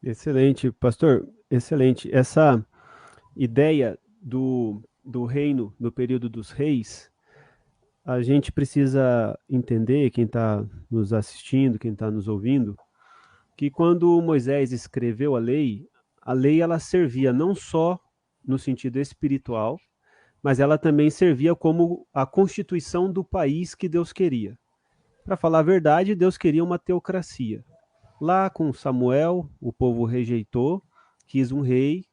Excelente, pastor, excelente. Essa ideia do reino no período dos reis, a gente precisa entender, quem está nos assistindo, quem está nos ouvindo, que quando Moisés escreveu a lei ela servia não só no sentido espiritual, mas ela também servia como a constituição do país que Deus queria. Para falar a verdade, Deus queria uma teocracia. Lá com Samuel, o povo rejeitou, quis um rei,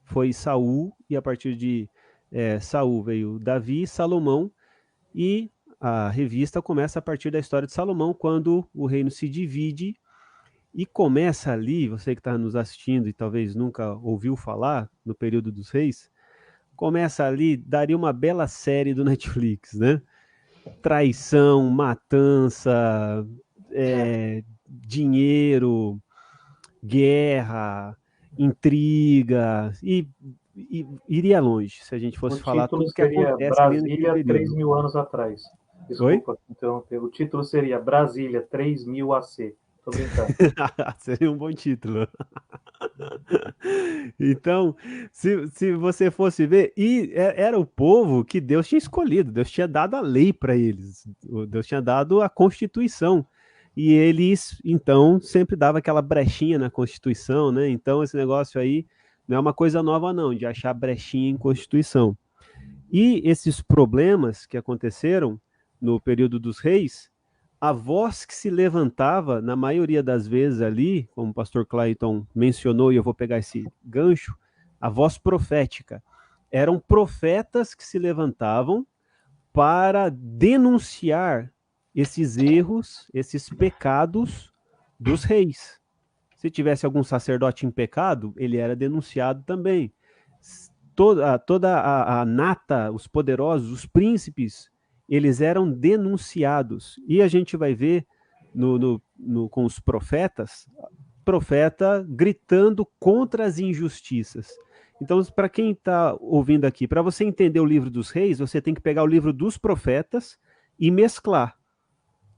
foi Saul, e a partir de Saul veio Davi, Salomão, e a revista começa a partir da história de Salomão, quando o reino se divide e começa ali, você que está nos assistindo e talvez nunca ouviu falar no período dos reis, começa ali, daria uma bela série do Netflix, né? Traição, matança, É. dinheiro, guerra, intriga, e iria longe se a gente O fosse falar título tudo que seria acontece ali naquele Brasília 3 período. mil anos atrás. Oi? Desculpa interromper. O título seria Brasília 3000 AC. Tô brincando. Seria um bom título. Então, se você fosse ver, era o povo que Deus tinha escolhido, Deus tinha dado a lei para eles, Deus tinha dado a Constituição. E eles, então, sempre dava aquela brechinha na Constituição, né? Então, esse negócio aí não é uma coisa nova, não, de achar brechinha em Constituição. E esses problemas que aconteceram no período dos reis, a voz que se levantava, na maioria das vezes ali, como o pastor Clayton mencionou, e eu vou pegar esse gancho, a voz profética. Eram profetas que se levantavam para denunciar esses erros, esses pecados dos reis. Se tivesse algum sacerdote em pecado, ele era denunciado também. Toda a nata, os poderosos, os príncipes, eles eram denunciados. E a gente vai ver com os profetas, profeta gritando contra as injustiças. Então, para quem está ouvindo aqui, para você entender o livro dos reis, você tem que pegar o livro dos profetas e mesclar.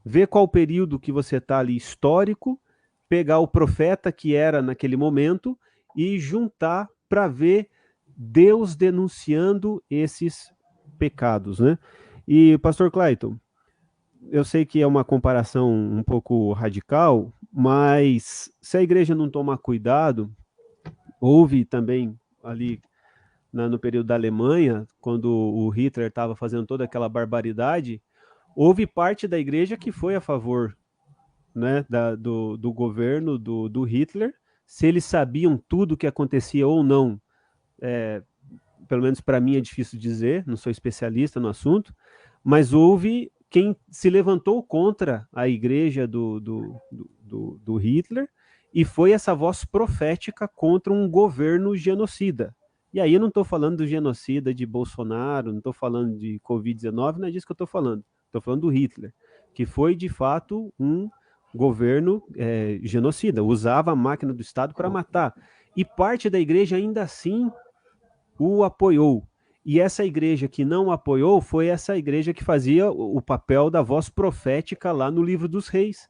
Ver qual período que você está ali histórico, pegar o profeta que era naquele momento e juntar para ver Deus denunciando esses pecados, né? E, pastor Clayton, eu sei que é uma comparação um pouco radical, mas se a igreja não tomar cuidado, houve também ali no período da Alemanha, quando o Hitler estava fazendo toda aquela barbaridade, houve parte da igreja que foi a favor, né, do governo do Hitler, se eles sabiam tudo o que acontecia ou não, é, pelo menos para mim é difícil dizer, não sou especialista no assunto, mas houve quem se levantou contra a igreja do Hitler e foi essa voz profética contra um governo genocida. E aí eu não estou falando do genocida de Bolsonaro, não estou falando de Covid-19, não é disso que eu estou falando. Estou falando do Hitler, que foi de fato um governo genocida, usava a máquina do Estado para matar. E parte da igreja ainda assim o apoiou. E essa igreja que não apoiou foi essa igreja que fazia o papel da voz profética lá no livro dos reis.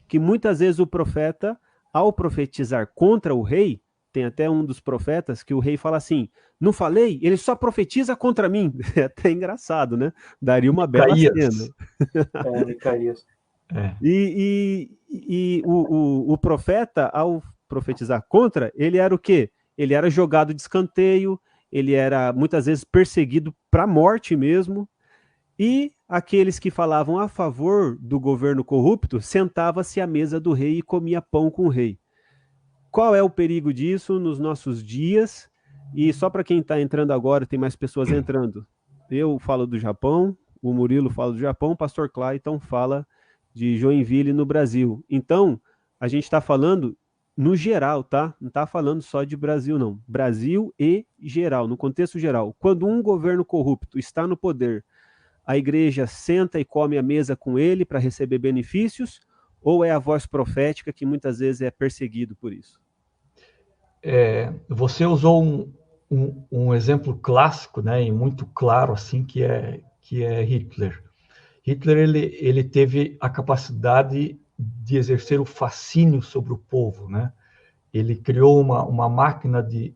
Que muitas vezes o profeta, ao profetizar contra o rei, tem até um dos profetas que o rei fala assim: não falei? Ele só profetiza contra mim. É até engraçado, né? Daria uma bela cena. Micaías. É, Micaías. É. E o profeta, ao profetizar contra, ele era o quê? Ele era jogado de escanteio, ele era muitas vezes perseguido para a morte mesmo, e aqueles que falavam a favor do governo corrupto sentava-se à mesa do rei e comia pão com o rei. Qual é o perigo disso nos nossos dias? E só para quem está entrando agora, tem mais pessoas entrando. Eu falo do Japão, o Murilo fala do Japão, o pastor Clayton fala de Joinville no Brasil. Então, a gente está falando no geral, tá? Não está falando só de Brasil, não. Brasil e geral, no contexto geral. Quando um governo corrupto está no poder, a igreja senta e come a mesa com ele para receber benefícios, ou é a voz profética que muitas vezes é perseguido por isso? Você usou um exemplo clássico, né, e muito claro assim, que é Hitler. Hitler ele teve a capacidade de exercer o fascínio sobre o povo, né? ele criou uma máquina de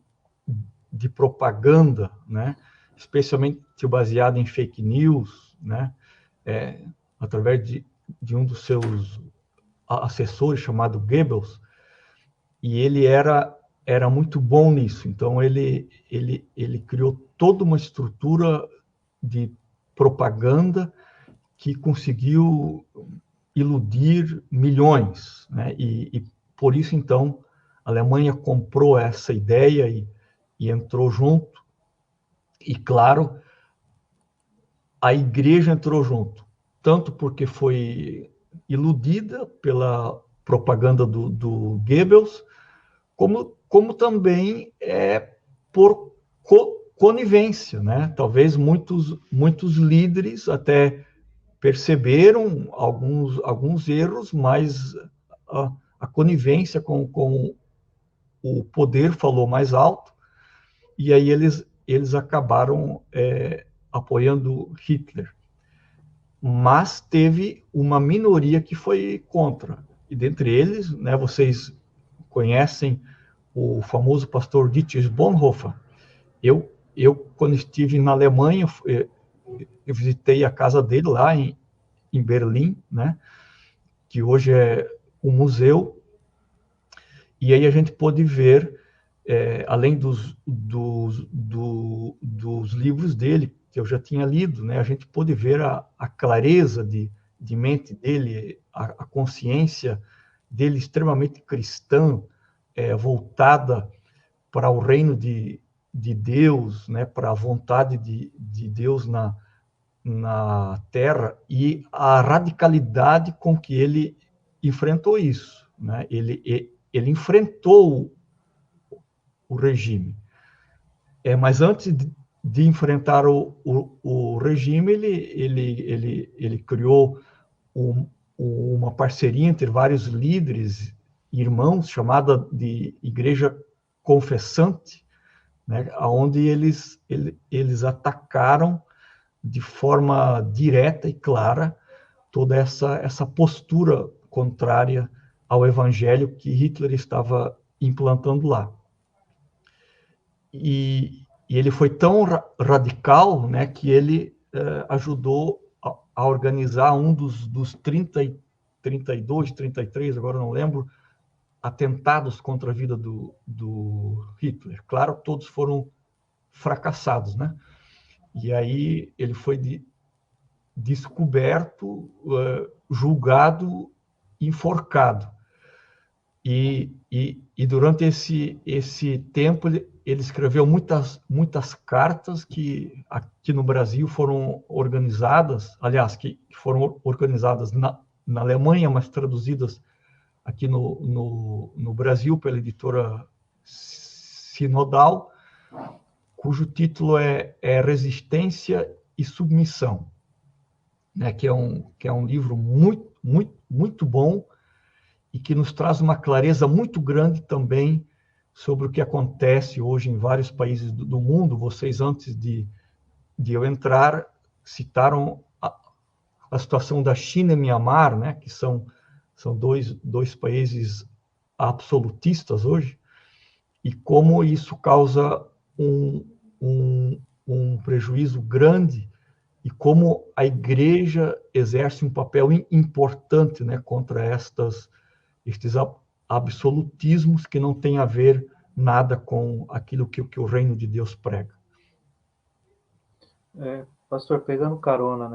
propaganda, né? Especialmente baseada em fake news, né? Através de um dos seus assessores, chamado Goebbels, e ele era muito bom nisso. Então, ele criou toda uma estrutura de propaganda que conseguiu iludir milhões, né? E por isso, então, a Alemanha comprou essa ideia e entrou junto. E, claro, a igreja entrou junto, tanto porque foi iludida pela propaganda do Goebbels, como também por conivência, né? Talvez muitos líderes até perceberam alguns erros, mas a conivência com o poder falou mais alto, e aí eles acabaram apoiando Hitler. Mas teve uma minoria que foi contra, e dentre eles, né, vocês conhecem o famoso pastor Dietrich Bonhoeffer. Eu quando estive na Alemanha, eu visitei a casa dele lá em Berlim, né, que hoje é um museu, e aí a gente pôde ver, além dos livros dele, que eu já tinha lido, né, a gente pôde ver a clareza de mente dele, a consciência dele extremamente cristã, voltada para o reino de Deus, né, para a vontade de Deus na Terra, e a radicalidade com que ele enfrentou isso, né? Ele enfrentou o regime. Mas antes de enfrentar o regime, ele criou uma parceria entre vários líderes, irmãos, chamada de Igreja Confessante, né? Onde eles atacaram de forma direta e clara toda essa postura contrária ao evangelho que Hitler estava implantando lá. E ele foi tão radical, né, que ele ajudou a organizar um dos 32, 33, agora não lembro, atentados contra a vida do Hitler. Claro, todos foram fracassados, né? E aí ele foi descoberto, julgado, enforcado. E durante esse tempo ele escreveu muitas cartas que aqui no Brasil foram organizadas, aliás, que foram organizadas na Alemanha, mas traduzidas aqui no Brasil pela editora Sinodal, cujo título é Resistência e Submissão, né? Que é um livro muito bom e que nos traz uma clareza muito grande também sobre o que acontece hoje em vários países do mundo. Vocês, antes de eu entrar, citaram a situação da China e Mianmar, né? Que são dois países absolutistas hoje, e como isso causa um prejuízo grande, e como a igreja exerce um papel importante, né, contra estes absolutismos que não têm a ver nada com aquilo que o reino de Deus prega. Pastor, pegando carona